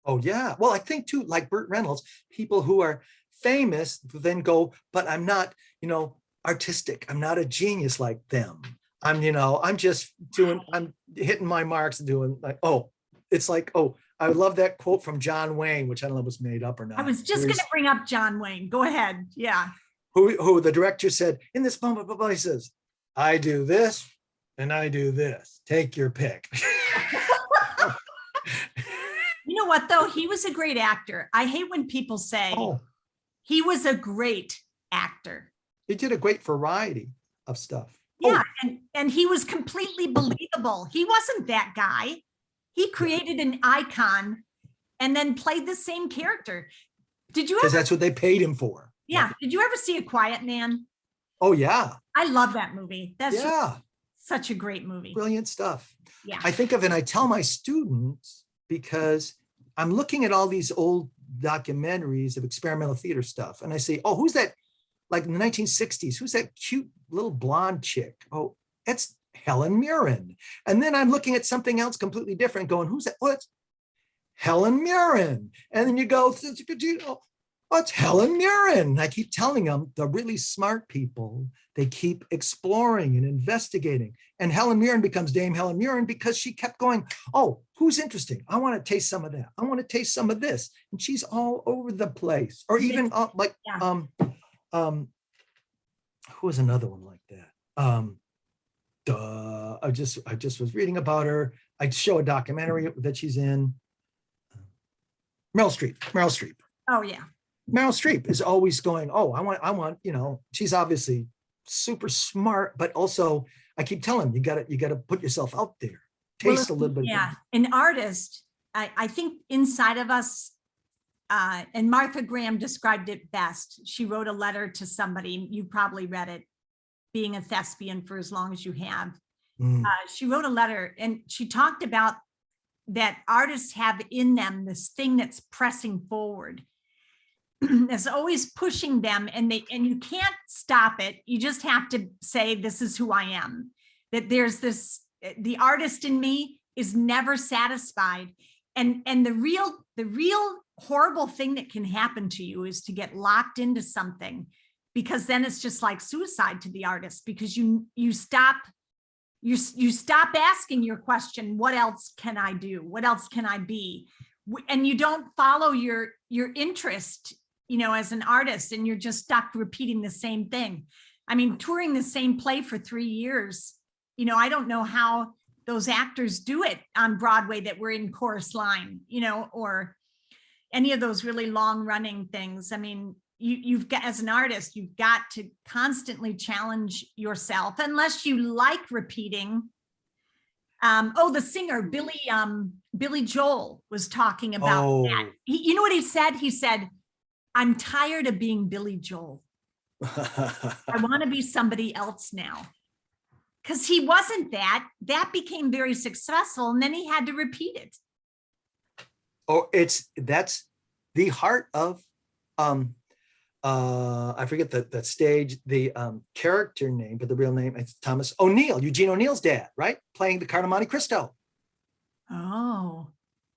Oh, yeah. Well, I think too, like Burt Reynolds, people who are famous then go, but I'm not, artistic. I'm not a genius like them. I'm hitting my marks and doing like, it's like, I love that quote from John Wayne, which I don't know if it was made up or not. I was just going to bring up John Wayne. Go ahead. Yeah. Who the director said, in this moment, he says, I do this and I do this. Take your pick. You know what, though? He was a great actor. I hate when people say he was a great actor. He did a great variety of stuff. Yeah, and he was completely believable. He wasn't that guy. He created an icon and then played the same character. Did you ever? Because that's what they paid him for. Yeah. Did you ever see A Quiet Man? Oh, yeah. I love that movie. That's just such a great movie. Brilliant stuff. Yeah. I think of, and I tell my students, because I'm looking at all these old documentaries of experimental theater stuff. And I say, who's that? Like in the 1960s, who's that cute little blonde chick? Oh, that's Helen Mirren. And then I'm looking at something else completely different going, who's that? Oh, it's Helen Mirren. And then you go, it's Helen Mirren. I keep telling them, the really smart people, they keep exploring and investigating. And Helen Mirren becomes Dame Helen Mirren because she kept going, who's interesting? I want to taste some of that. I want to taste some of this. And she's all over the place. Or even who was another one like that? I just was reading about her. I'd show a documentary that she's in. Meryl Streep. Oh, yeah. Meryl Streep is always going, I want, she's obviously super smart, but also I keep telling you gotta put yourself out there, taste a little bit. Yeah. An artist, I think inside of us, and Martha Graham described it best. She wrote a letter to somebody, you probably read it, being a thespian for as long as you have. She wrote a letter and she talked about that artists have in them this thing that's pressing forward. That's always pushing them, and you can't stop it. You just have to say, this is who I am. That there's the artist in me is never satisfied. And the real horrible thing that can happen to you is to get locked into something, because then it's just like suicide to the artist, because you stop asking your question, what else can I do? What else can I be? And you don't follow your interest, as an artist, and you're just stuck repeating the same thing. I mean, touring the same play for 3 years, I don't know how those actors do it on Broadway that were in Chorus Line, or any of those really long running things. I mean, you've got, as an artist, you've got to constantly challenge yourself, unless you like repeating. The singer, Billy Joel was talking about that. You know what he said? He said, I'm tired of being Billy Joel. I want to be somebody else now. Because he wasn't that. That became very successful, and then he had to repeat it. That's the heart of I forget the stage, the character name, but the real name is Thomas O'Neill, Eugene O'Neill's dad, right? Playing the Count of Monte Cristo. Oh,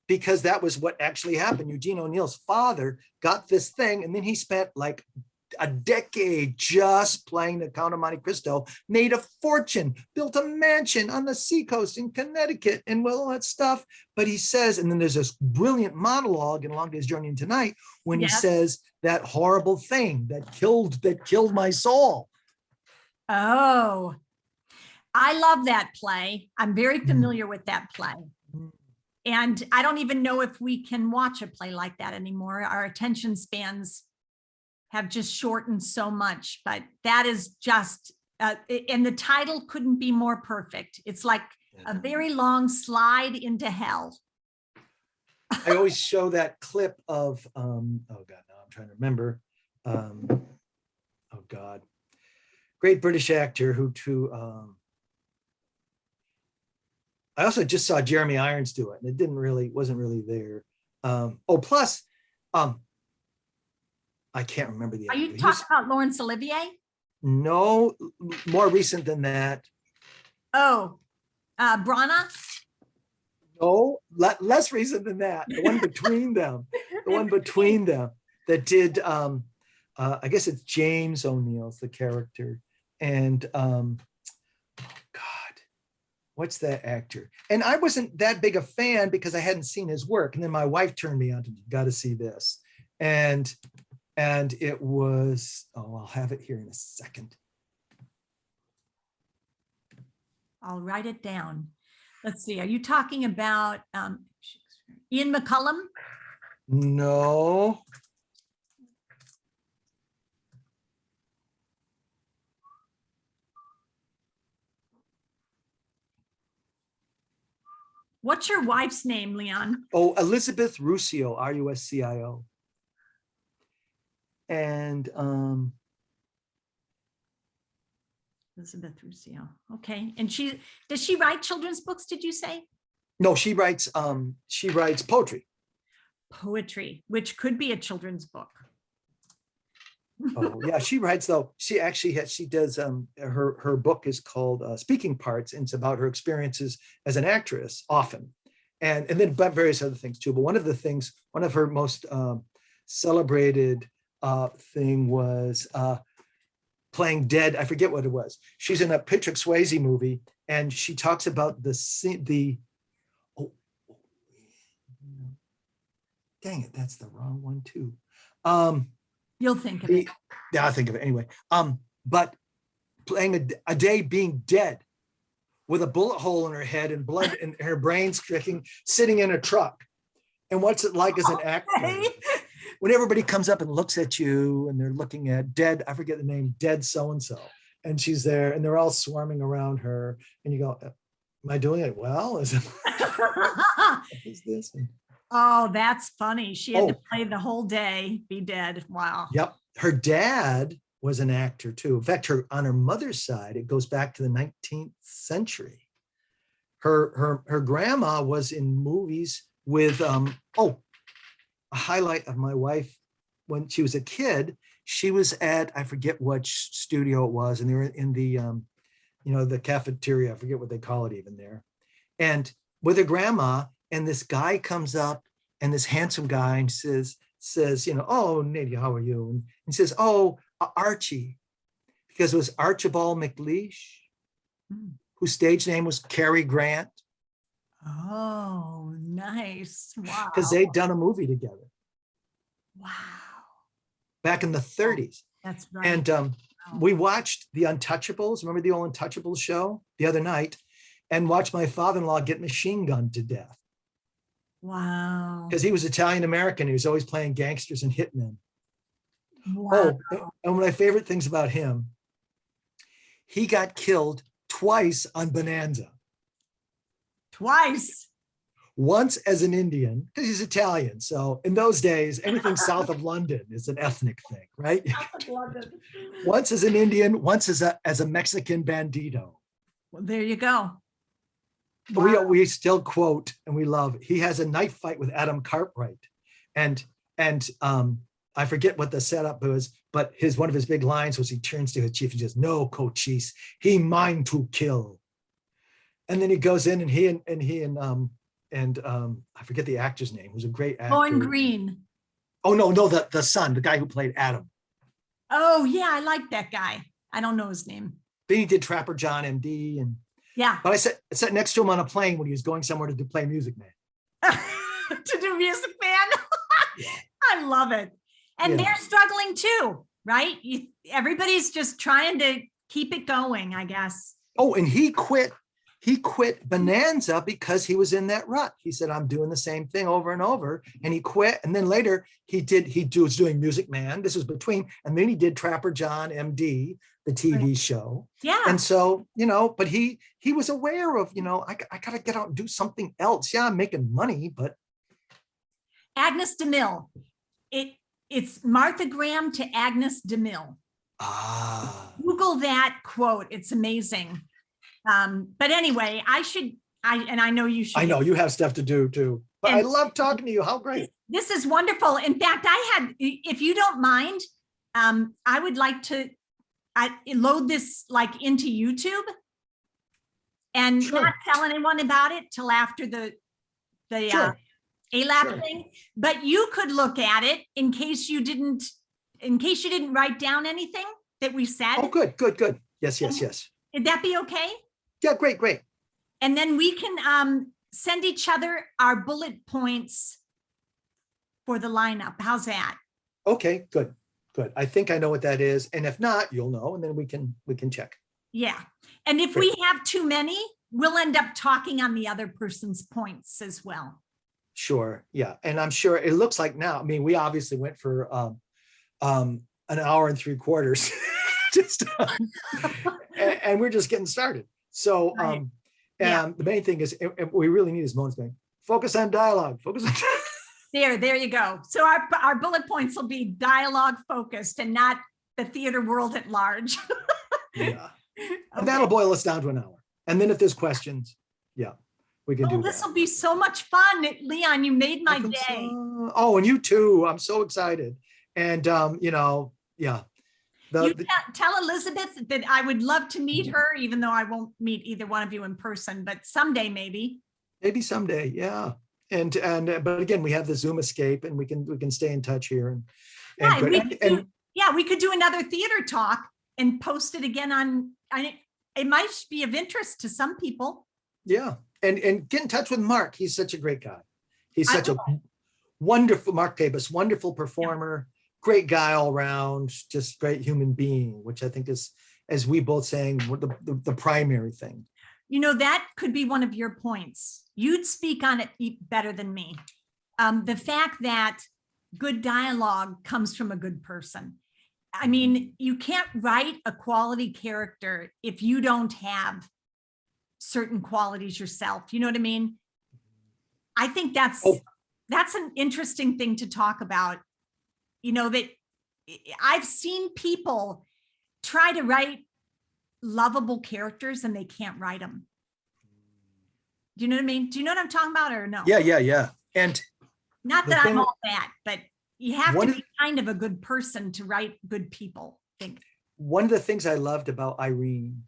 Because that was what actually happened. Eugene O'Neill's father got this thing, and then he spent like a decade just playing the Count of Monte Cristo, made a fortune, built a mansion on the seacoast in Connecticut, and all that stuff. But he says, and then there's this brilliant monologue in Long Day's Journey into Night when he yes. says that horrible thing that killed my soul. Oh, I love that play. I'm very familiar with that play. And I don't even know if we can watch a play like that anymore. Our attention spans have just shortened so much, but that is just, and the title couldn't be more perfect. It's like a very long slide into hell. I always show that clip of, oh God, now I'm trying to remember. Oh God, great British actor who I also just saw Jeremy Irons do it, and it wasn't really there. Plus, I can't remember the. Are you talking about Laurence Olivier? No, more recent than that. Oh, Brana? No, less recent than that. The one between them. The one between them that did. I guess it's James O'Neill's the character, and God, what's that actor? And I wasn't that big a fan because I hadn't seen his work, and then my wife turned me on to got to see this, and it was, I'll have it here in a second. I'll write it down. Let's see. Are you talking about Ian McCullum? No. What's your wife's name, Leon? Oh, Elizabeth Ruscio, Ruscio. And Elizabeth Ruscio. Okay. And does she write children's books, did you say? No, she writes poetry. Poetry, which could be a children's book. Oh yeah, she writes though. She actually she does her book is called Speaking Parts, and it's about her experiences as an actress often, and then various other things too. But one of her most celebrated thing was playing dead. I forget what it was. She's in a Patrick Swayze movie, and she talks about dang it, that's the wrong one too. You'll think of it. Yeah, I'll think of it anyway. But playing a day being dead with a bullet hole in her head and blood in her brain sitting in a truck. And what's it like as an actor? When everybody comes up and looks at you and they're looking at dead, I forget the name, dead so-and-so. And she's there and they're all swarming around her. And you go, am I doing it well? Is this? Oh, that's funny. She had to play the whole day, be dead. Wow. Yep. Her dad was an actor too. In fact, on her mother's side, it goes back to the 19th century. Her grandma was in movies with, a highlight of my wife when she was a kid. She was at, I forget what studio it was, and they were in the, the cafeteria. I forget what they call it even there. And with her grandma, and this guy comes up, and this handsome guy, and says, oh, Nadia, how are you? And he says, oh, Archie, because it was Archibald MacLeish, whose stage name was Cary Grant. Oh, nice. Wow. Because they'd done a movie together. Wow. Back in the 30s. That's right. And we watched The Untouchables. Remember the old Untouchables show the other night? And watched my father-in-law get machine gunned to death. Wow. Because he was Italian-American. He was always playing gangsters and hitmen. Wow. Oh, and one of my favorite things about him, he got killed twice on Bonanza. Twice. Once as an Indian, because he's Italian. So in those days, anything south of London is an ethnic thing, right? Once as an Indian, once as a Mexican bandito. Well, there you go. Wow. We still quote and we love. He has a knife fight with Adam Cartwright, and I forget what the setup was, but one of his big lines was he turns to his chief and says, "No, Cochise, he mine to kill." And then he goes in and I forget the actor's name, who's a great actor. Lauren Green. Oh no, the son, the guy who played Adam. Oh yeah, I like that guy. I don't know his name. Then he did Trapper John MD, and yeah. But I sat next to him on a plane when he was going somewhere to play Music Man. To do Music Man. Yeah. I love it. And they're struggling too, right? Everybody's just trying to keep it going, I guess. Oh, and he quit Bonanza because he was in that rut. He said, "I'm doing the same thing over and over." And he quit. And then later was doing Music Man. This was between, and then he did Trapper John MD, the TV show. Yeah. And so, but he was aware of, I gotta get out and do something else. Yeah, I'm making money, but. Agnes DeMille. It's Martha Graham to Agnes DeMille. Google that quote. It's amazing. But anyway, I know you should. I know you have stuff to do too, but I love talking to you. How great. This is wonderful. In fact, if you don't mind, I would like to load this like into YouTube and not tell anyone about it till after the ALAP thing, but you could look at it in case you didn't write down anything that we said. Oh, good. Yes. Would that be okay? Yeah, great. And then we can send each other our bullet points for the lineup. How's that? Okay, good. I think I know what that is. And if not, you'll know, and then we can check. Yeah. And if we have too many, we'll end up talking on the other person's points as well. Sure. Yeah. And I'm sure it looks like now, we obviously went for an hour and 3/4 and we're just getting started. So, the main thing is we really need is moments going, focus on dialogue, There you go. So our bullet points will be dialogue focused and not the theater world at large. Yeah. And that'll boil us down to an hour. And then if there's questions, we can do that. This will be so much fun. Leon, you made my day. So. Oh, and you too. I'm so excited. And, tell Elizabeth that I would love to meet her, even though I won't meet either one of you in person, but someday maybe. Maybe someday, yeah. But again, we have the Zoom escape, and we can stay in touch here. We could do another theater talk and post it again on. It might be of interest to some people. Yeah, and get in touch with Mark. He's such a great guy. He's such a wonderful Mark Pabus, wonderful performer, great guy all around, just great human being, which I think is, as we both saying, the primary thing. That could be one of your points. You'd speak on it better than me. The fact that good dialogue comes from a good person. You can't write a quality character if you don't have certain qualities yourself. You know what I mean? I think that's an interesting thing to talk about. That I've seen people try to write lovable characters and they can't write them. Do you know what I mean? Do you know what I'm talking about or no? Yeah. And not that I'm all that, but you have to be kind of a good person to write good people, I think. One of the things I loved about Irene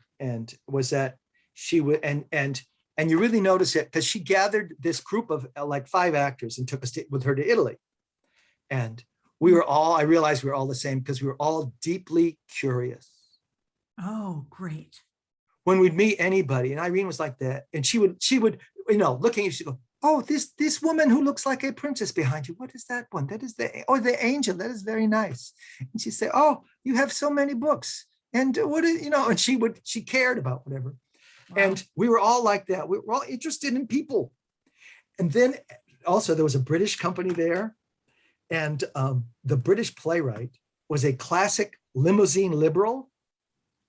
was that she would, and you really notice it because she gathered this group of like 5 actors and took us with her to Italy. And I realized we were all the same because we were all deeply curious. Oh, great. When we'd meet anybody, and Irene was like that, and she would, looking at you, she'd go, "Oh, this woman who looks like a princess behind you. What is that one? That is the angel. That is very nice." And she'd say, "Oh, you have so many books." And and she cared about whatever. Wow. And we were all like that. We were all interested in people. And then also there was a British company there. And the British playwright was a classic limousine liberal.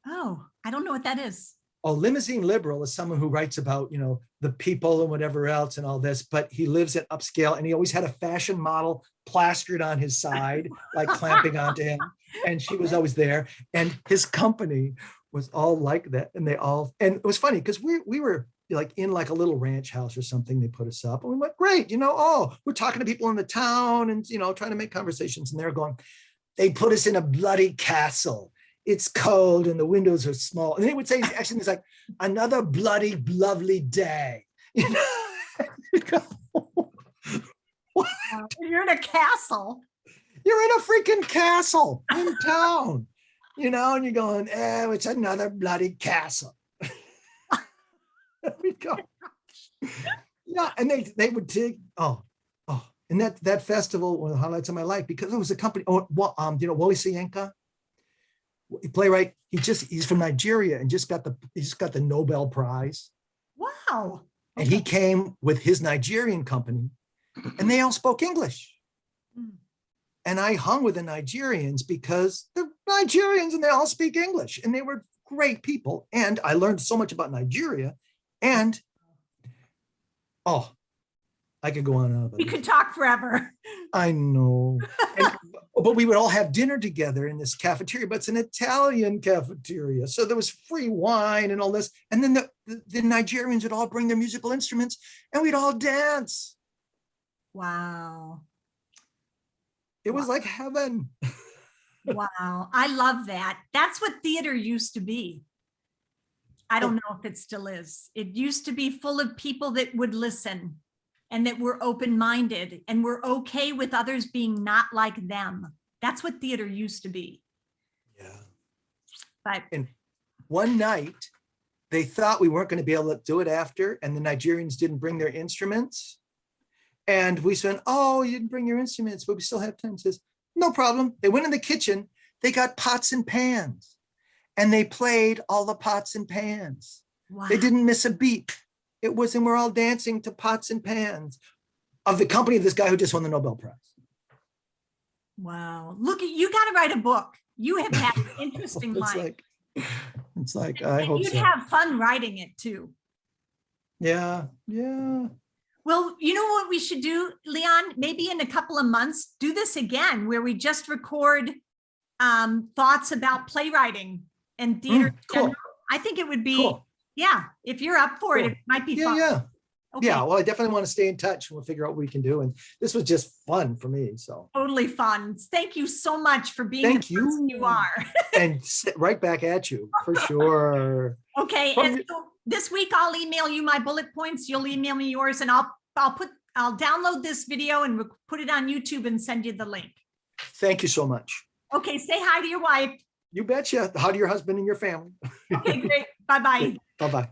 Oh, I don't know what that is. A limousine liberal is someone who writes about, the people and whatever else and all this, but he lives at upscale and he always had a fashion model plastered on his side, like clamping onto him. And she was always there. And his company was all like that. And it was funny because we were like in like a little ranch house or something. They put us up and we went, great, oh, we're talking to people in the town and, trying to make conversations. And they're going, they put us in a bloody castle. It's cold and the windows are small. And they would say, actually, it's like another bloody, lovely day. You're in a castle. You're in a freaking castle in town, and you're going, it's another bloody castle. We go. Yeah, and they would take, and that festival was the highlights of my life because it was a company. Wole Soyinka, playwright. He's from Nigeria and just got the Nobel Prize. Wow. And he came with his Nigerian company, and they all spoke English. And I hung with the Nigerians because they're Nigerians and they all speak English, and they were great people. And I learned so much about Nigeria. And I could go on and on. We could talk forever. I know. But we would all have dinner together in this cafeteria, but it's an Italian cafeteria. So there was free wine and all this. And then the Nigerians would all bring their musical instruments and we'd all dance. Wow. It was like heaven. Wow. I love that. That's what theater used to be. I don't know if it still is. It used to be full of people that would listen and that were open-minded and were okay with others being not like them. That's what theater used to be. Yeah. But and one night they thought we weren't going to be able to do it after, and the Nigerians didn't bring their instruments. And we said, oh, you didn't bring your instruments, but we still have time. He says, no problem. They went in the kitchen, they got pots and pans. And they played all the pots and pans. wow. They didn't miss a beat. And we're all dancing to pots and pans of the company of this guy who just won the Nobel Prize. Wow. Look, you got to write a book. You have had an interesting life. It's like, I hope you'd so. have fun writing it too. Yeah. Well, you know what we should do, Leon? Maybe in a couple of months, do this again, where we just record thoughts about playwriting and theater. Cool. I think it would be, Cool. yeah, if you're up for it, it might be fun. Yeah. Okay. Yeah, well, I definitely want to stay in touch and we'll figure out what we can do. And this was just fun for me. So Totally fun. Thank you so much for being Thank the person you are. And sit right back at you for sure. Okay. And so this week I'll email you my bullet points. You'll email me yours, and I'll download this video and put it on YouTube and send you the link. Thank you so much. Okay. Say hi to your wife. You betcha. How to your husband and your family. Okay, great. Bye-bye. Bye-bye.